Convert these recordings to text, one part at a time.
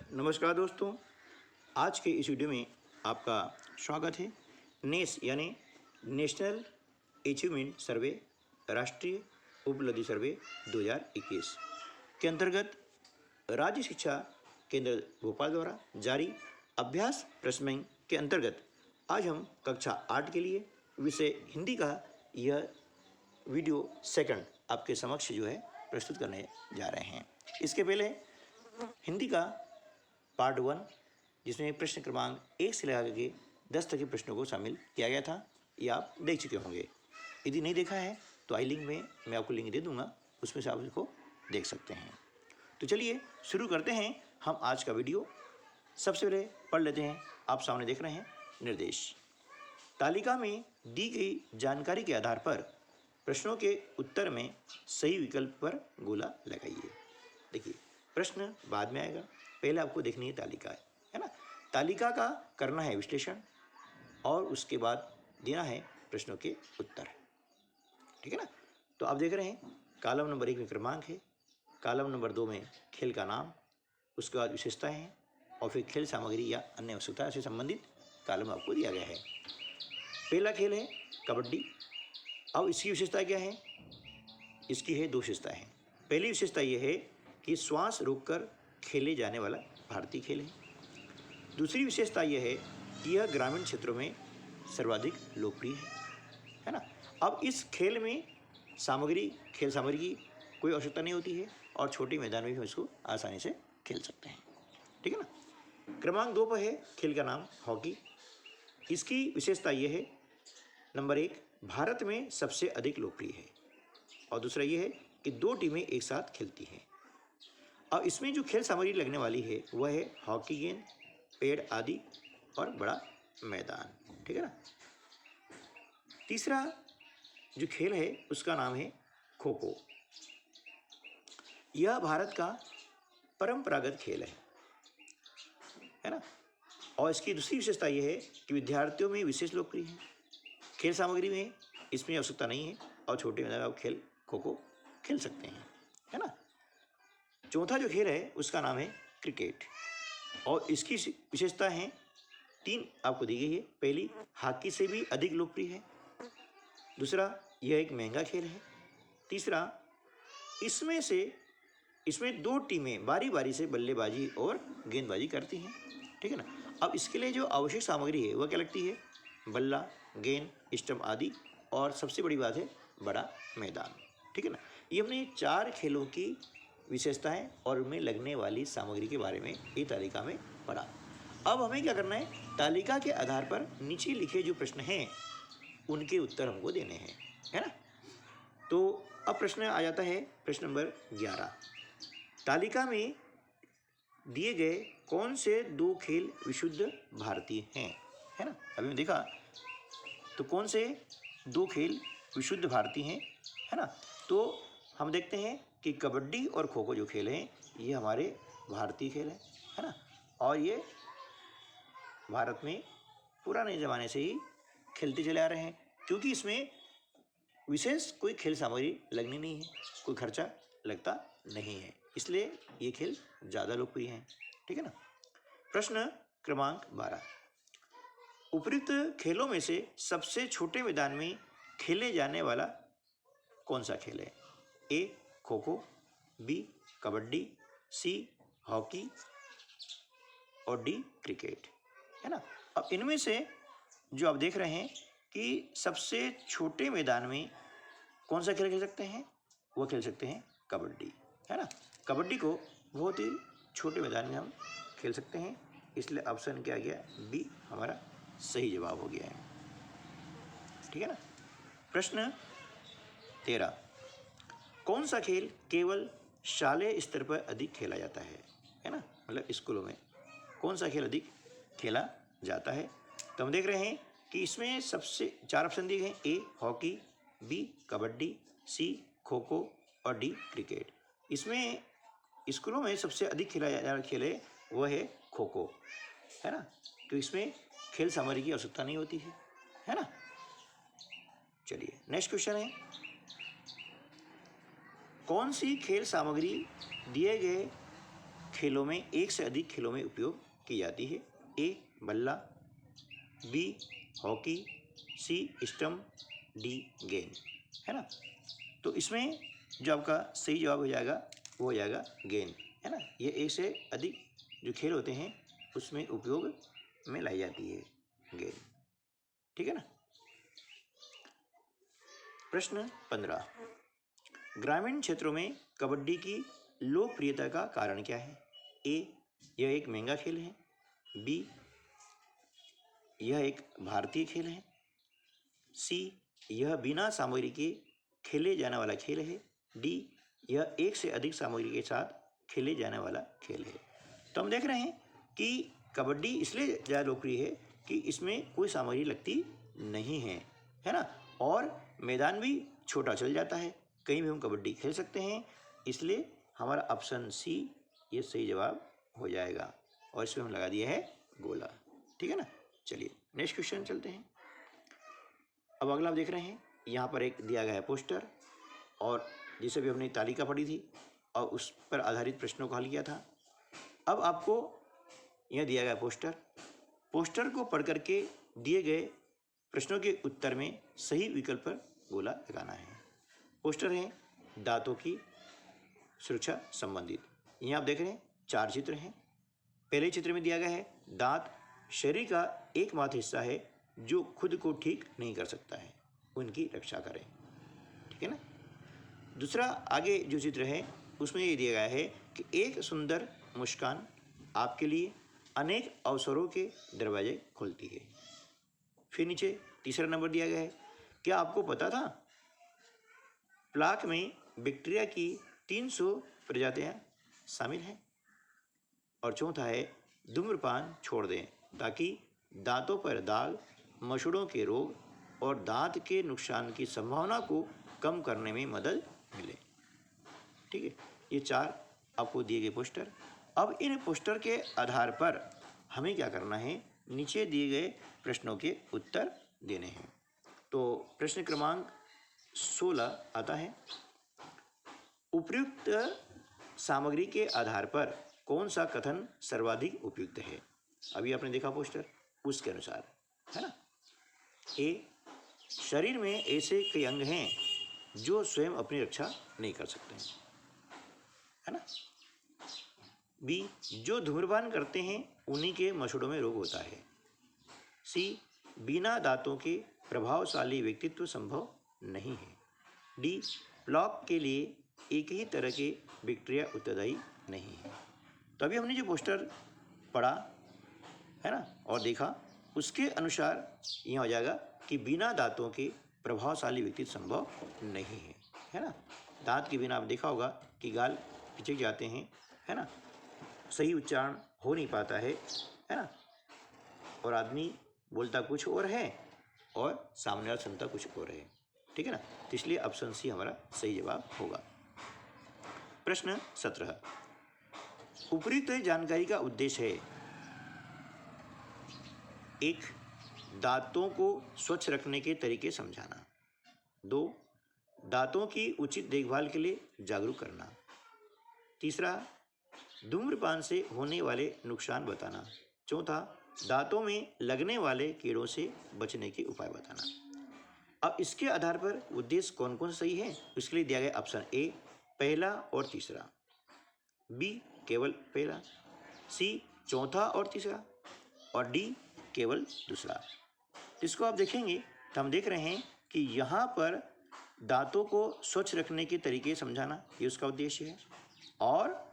नमस्कार दोस्तों, आज के इस वीडियो में आपका स्वागत है। नेस यानी नेशनल अचीवमेंट सर्वे, राष्ट्रीय उपलब्धि सर्वे 2021 के अंतर्गत राज्य शिक्षा केंद्र भोपाल द्वारा जारी अभ्यास प्रश्न बैंक के अंतर्गत आज हम कक्षा 8 के लिए विषय हिंदी का यह वीडियो सेकंड आपके समक्ष जो है प्रस्तुत करने जा रहे हैं। इसके पहले हिंदी का पार्ट 1, जिसमें प्रश्न क्रमांक 1 से लेकर के 10 तक के प्रश्नों को शामिल किया गया था, ये आप देख चुके होंगे। यदि नहीं देखा है तो आई लिंक में मैं आपको लिंक दे दूंगा, उसमें से आप इसको देख सकते हैं। तो चलिए शुरू करते हैं हम आज का वीडियो। सबसे पहले पढ़ लेते हैं, आप सामने देख रहे हैं निर्देश। तालिका में दी गई जानकारी के आधार पर प्रश्नों के उत्तर में सही विकल्प पर गोला लगाइए। देखिए, प्रश्न बाद में आएगा, पहले आपको देखनी है तालिका, है ना। तालिका का करना है विश्लेषण और उसके बाद देना है प्रश्नों के उत्तर, ठीक है ना। तो आप देख रहे हैं कॉलम नंबर 1 में क्रमांक है, कॉलम नंबर 2 में खेल का नाम, उसके बाद विशेषताएं हैं और फिर खेल सामग्री या अन्य आवश्यकता से संबंधित कॉलम आपको दिया गया है। पहला खेल है कबड्डी। अब इसकी विशेषता क्या है? इसकी है 2 विशेषताएं हैं। पहली विशेषता यह है कि श्वास रोककर खेले जाने वाला भारतीय खेल है। दूसरी विशेषता यह है कि यह ग्रामीण क्षेत्रों में सर्वाधिक लोकप्रिय है ना। अब इस खेल में खेल सामग्री की कोई आवश्यकता नहीं होती है और छोटे मैदान में भी हम इसको आसानी से खेल सकते हैं, ठीक है ना। क्रमांक 2 पर है खेल का नाम हॉकी। इसकी विशेषता यह है, नंबर 1, भारत में सबसे अधिक लोकप्रिय है और दूसरा यह है कि 2 टीमें एक साथ खेलती हैं। अब इसमें जो खेल सामग्री लगने वाली है वह है हॉकी गेंद, पेड़ आदि और बड़ा मैदान, ठीक है ना। तीसरा जो खेल है उसका नाम है खो खो। यह भारत का परंपरागत खेल है ना। और इसकी दूसरी विशेषता यह है कि विद्यार्थियों में विशेष लोकप्रिय है। खेल सामग्री में इसमें आवश्यकता नहीं है और छोटे मैदान में आप खो खो खेल सकते हैं, है ना। चौथा जो खेल है उसका नाम है क्रिकेट और इसकी विशेषता है 3 आपको दी गई है। पहली, हॉकी से भी अधिक लोकप्रिय है। दूसरा, यह एक महंगा खेल है। तीसरा, इसमें 2 टीमें बारी बारी से बल्लेबाजी और गेंदबाजी करती हैं, ठीक है ना। अब इसके लिए जो आवश्यक सामग्री है वह क्या लगती है? बल्ला, गेंद, स्टंप आदि और सबसे बड़ी बात है बड़ा मैदान, ठीक है ना। ये अपने 4 खेलों की विशेषताएं और उनमें लगने वाली सामग्री के बारे में ये तालिका में पढ़ा। अब हमें क्या करना है? तालिका के आधार पर नीचे लिखे जो प्रश्न हैं उनके उत्तर हमको देने हैं, है ना। तो अब प्रश्न आ जाता है प्रश्न नंबर 11। तालिका में दिए गए कौन से 2 खेल विशुद्ध भारतीय हैं, है ना। अभी हमने देखा तो कौन से 2 खेल विशुद्ध भारतीय हैं, है ना। तो हम देखते हैं कि कबड्डी और खो खो जो खेल हैं ये हमारे भारतीय खेल है ना। और ये भारत में पुराने ज़माने से ही खेलते चले आ रहे हैं, क्योंकि इसमें विशेष कोई खेल सामग्री लगनी नहीं है, कोई खर्चा लगता नहीं है, इसलिए ये खेल ज़्यादा लोकप्रिय हैं, ठीक है ना। प्रश्न क्रमांक 12। उपयुक्त खेलों में से सबसे छोटे मैदान में खेले जाने वाला कौन सा खेल है? ए खो खो, बी कबड्डी, सी हॉकी और डी क्रिकेट, है ना। अब इनमें से जो आप देख रहे हैं कि सबसे छोटे मैदान में कौन सा खेल खेल सकते हैं? वो खेल सकते हैं कबड्डी, है ना। कबड्डी को बहुत ही छोटे मैदान में हम खेल सकते हैं, इसलिए ऑप्शन क्या गया? बी हमारा सही जवाब हो गया है, ठीक है ना। प्रश्न 13। कौन सा खेल केवल शालेय स्तर पर अधिक खेला जाता है ना, मतलब स्कूलों में कौन सा खेल अधिक खेला जाता है? तो हम देख रहे हैं कि इसमें सबसे 4 ऑप्शन दिए गए, ए हॉकी, बी कबड्डी, सी खो खो और डी क्रिकेट। इसमें स्कूलों में सबसे अधिक खेला जाने वाला खेल है वह है खो खो, है ना। तो इसमें खेल सामग्री की आवश्यकता नहीं होती है ना। चलिए नेक्स्ट क्वेश्चन है, कौन सी खेल सामग्री दिए गए खेलों में एक से अधिक खेलों में उपयोग की जाती है? ए बल्ला, बी हॉकी, सी स्टम्प, डी गेंद, है ना। तो इसमें जो आपका सही जवाब हो जाएगा वो हो जाएगा गेंद, है ना। ये एक से अधिक जो खेल होते हैं उसमें उपयोग में लाई जाती है गेंद, ठीक है ना। प्रश्न 15, ग्रामीण क्षेत्रों में कबड्डी की लोकप्रियता का कारण क्या है? ए यह एक महंगा खेल है, बी यह एक भारतीय खेल है, सी यह बिना सामग्री के खेले जाने वाला खेल है, डी यह एक से अधिक सामग्री के साथ खेले जाने वाला खेल है। तो हम देख रहे हैं कि कबड्डी इसलिए ज़्यादा लोकप्रिय है कि इसमें कोई सामग्री लगती नहीं है, है ना, और मैदान भी छोटा चल जाता है, कहीं भी हम कबड्डी खेल सकते हैं, इसलिए हमारा ऑप्शन सी ये सही जवाब हो जाएगा और इसमें हम लगा दिया है गोला, ठीक है ना। चलिए नेक्स्ट क्वेश्चन चलते हैं। अब अगला आप देख रहे हैं यहाँ पर एक दिया गया है पोस्टर, और जिसे भी हमने तालिका पढ़ी थी और उस पर आधारित प्रश्नों को हल किया था। अब आपको यह दिया गया पोस्टर को पढ़ करके दिए गए प्रश्नों के उत्तर में सही विकल्प पर गोला लगाना है। पोस्टर है दांतों की सुरक्षा संबंधित। यहाँ आप देख रहे हैं 4 चित्र हैं। पहले चित्र में दिया गया है दांत शरीर का एकमात्र हिस्सा है जो खुद को ठीक नहीं कर सकता है, उनकी रक्षा करें, ठीक है ना। दूसरा आगे जो चित्र है उसमें ये दिया गया है कि एक सुंदर मुस्कान आपके लिए अनेक अवसरों के दरवाजे खोलती है। फिर नीचे तीसरा नंबर दिया गया है, क्या आपको पता था प्लाक में बैक्टीरिया की 300 प्रजातियां शामिल हैं। और चौथा है धूम्रपान छोड़ दें ताकि दांतों पर दाग, मसूड़ों के रोग और दांत के नुकसान की संभावना को कम करने में मदद मिले, ठीक है। ये 4 आपको दिए गए पोस्टर। अब इन पोस्टर के आधार पर हमें क्या करना है, नीचे दिए गए प्रश्नों के उत्तर देने हैं। तो प्रश्न क्रमांक 16 आता है, उपयुक्त सामग्री के आधार पर कौन सा कथन सर्वाधिक उपयुक्त है। अभी आपने देखा पोस्टर, उसके अनुसार, है ना। ए शरीर में ऐसे कई अंग हैं जो स्वयं अपनी रक्षा नहीं कर सकते हैं, है ना। बी जो धूम्रपान करते हैं उन्हीं के मसूड़ों में रोग होता है। सी बिना दांतों के प्रभावशाली व्यक्तित्व संभव नहीं है। डी प्लॉक के लिए एक ही तरह के बैक्टीरिया उत्तरदायी नहीं है। तो अभी हमने जो पोस्टर पढ़ा, है ना, और देखा, उसके अनुसार यह हो जाएगा कि बिना दांतों के प्रभावशाली व्यक्तित्व संभव नहीं है ना। दांत के बिना आप देखा होगा कि गाल पिचक जाते हैं, है ना, सही उच्चारण हो नहीं पाता है ना, और आदमी बोलता कुछ और है और सामने वाला सुनता कुछ और है, ठीक है ना। तो इसलिए ऑप्शन सी हमारा सही जवाब होगा। प्रश्न 17, उपयुक्त जानकारी का उद्देश्य है, 1 दांतों को स्वच्छ रखने के तरीके समझाना, 2 दांतों की उचित देखभाल के लिए जागरूक करना, तीसरा धूम्रपान से होने वाले नुकसान बताना, चौथा दांतों में लगने वाले कीड़ों से बचने के उपाय बताना। अब इसके आधार पर उद्देश्य कौन कौन सही है, इसके लिए दिया गया ऑप्शन ए पहला और तीसरा, बी केवल पहला, सी चौथा और तीसरा, और डी केवल दूसरा। इसको आप देखेंगे तो हम देख रहे हैं कि यहाँ पर दांतों को स्वच्छ रखने के तरीके समझाना ये उसका उद्देश्य है, और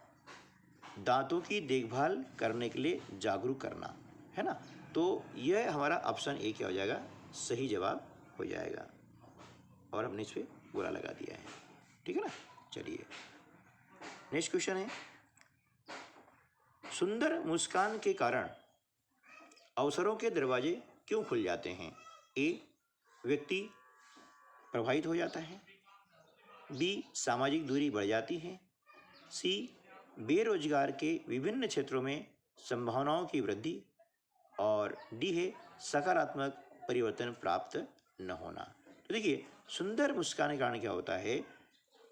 दांतों की देखभाल करने के लिए जागरूक करना, है ना। तो यह हमारा ऑप्शन ए क्या हो जाएगा, सही जवाब हो जाएगा, और हमने इस पर गोला लगा दिया है, ठीक है ना। चलिए नेक्स्ट क्वेश्चन है, सुंदर मुस्कान के कारण अवसरों के दरवाजे क्यों खुल जाते हैं। ए व्यक्ति प्रभावित हो जाता है, बी सामाजिक दूरी बढ़ जाती है, सी बेरोजगार के विभिन्न क्षेत्रों में संभावनाओं की वृद्धि, और डी है सकारात्मक परिवर्तन प्राप्त न होना। तो देखिए सुंदर मुस्कान के कारण क्या होता है,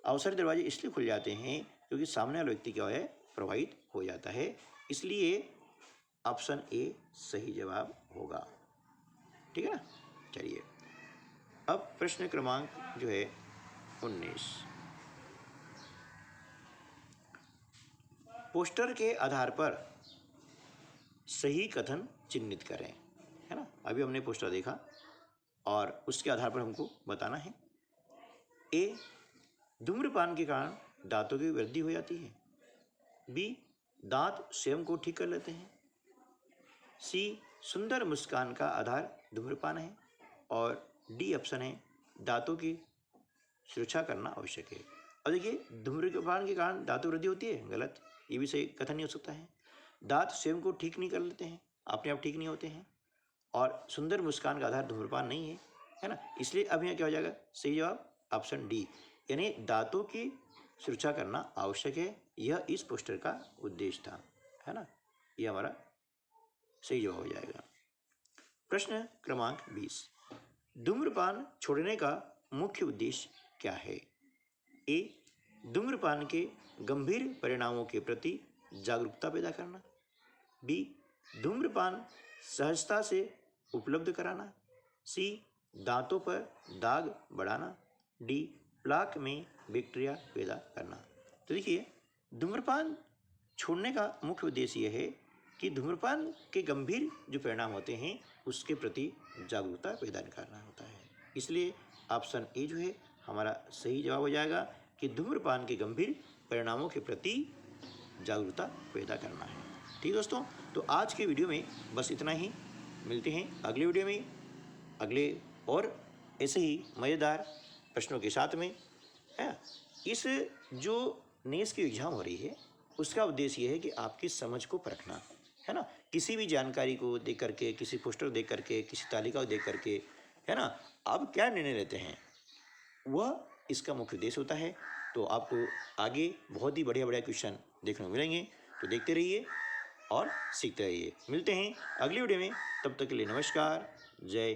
अवसर दरवाजे इसलिए खुल जाते हैं क्योंकि सामने वाला व्यक्ति क्या है, प्रभावित हो जाता है। इसलिए ऑप्शन ए सही जवाब होगा। ठीक है ना। चलिए अब प्रश्न क्रमांक जो है 19, पोस्टर के आधार पर सही कथन चिन्हित करें। है ना, अभी हमने पोस्टर देखा और उसके आधार पर हमको बताना है। ए, धूम्रपान के कारण दांतों की वृद्धि हो जाती है। बी, दांत स्वयं को ठीक कर लेते हैं। सी, सुंदर मुस्कान का आधार धूम्रपान है। और डी ऑप्शन है, दांतों की सुरक्षा करना आवश्यक है। अब देखिए, धूम्रपान के कारण दांतों वृद्धि होती है, गलत, ये भी सही कथन नहीं हो सकता है। दांत स्वयं को ठीक नहीं कर लेते हैं, अपने आप ठीक नहीं होते हैं। और सुंदर मुस्कान का आधार धूम्रपान नहीं है, है ना। इसलिए अब यहाँ क्या हो जाएगा, सही जवाब ऑप्शन डी, यानी दांतों की सुरक्षा करना आवश्यक है, यह इस पोस्टर का उद्देश्य था, है ना। यह हमारा सही जवाब हो जाएगा। प्रश्न क्रमांक 20, धूम्रपान छोड़ने का मुख्य उद्देश्य क्या है। ए, धूम्रपान के गंभीर परिणामों के प्रति जागरूकता पैदा करना। बी, धूम्रपान सहजता से उपलब्ध कराना। सी, दांतों पर दाग बढ़ाना। डी, प्लाक में बैक्टीरिया पैदा करना। तो देखिए, धूम्रपान छोड़ने का मुख्य उद्देश्य यह है कि धूम्रपान के गंभीर जो परिणाम होते हैं उसके प्रति जागरूकता पैदा करना होता है। इसलिए ऑप्शन ए जो है हमारा सही जवाब हो जाएगा कि धूम्रपान के गंभीर परिणामों के प्रति जागरूकता पैदा करना है। ठीक दोस्तों, तो आज के वीडियो में बस इतना ही। मिलते हैं अगले वीडियो में अगले और ऐसे ही मज़ेदार प्रश्नों के साथ में, है। इस जो नेस की एग्ज़ाम हो रही है उसका उद्देश्य ये है कि आपकी समझ को परखना, है ना। किसी भी जानकारी को देख करके, किसी पोस्टर देख करके, किसी तालिका को देख करके, है ना, आप क्या निर्णय लेते हैं, वह इसका मुख्य उद्देश्य होता है। तो आपको आगे बहुत ही बढ़िया बढ़िया क्वेश्चन देखने को मिलेंगे, तो देखते रहिए और सीखते रहिए। मिलते हैं अगली वीडियो में, तब तक के लिए नमस्कार, जय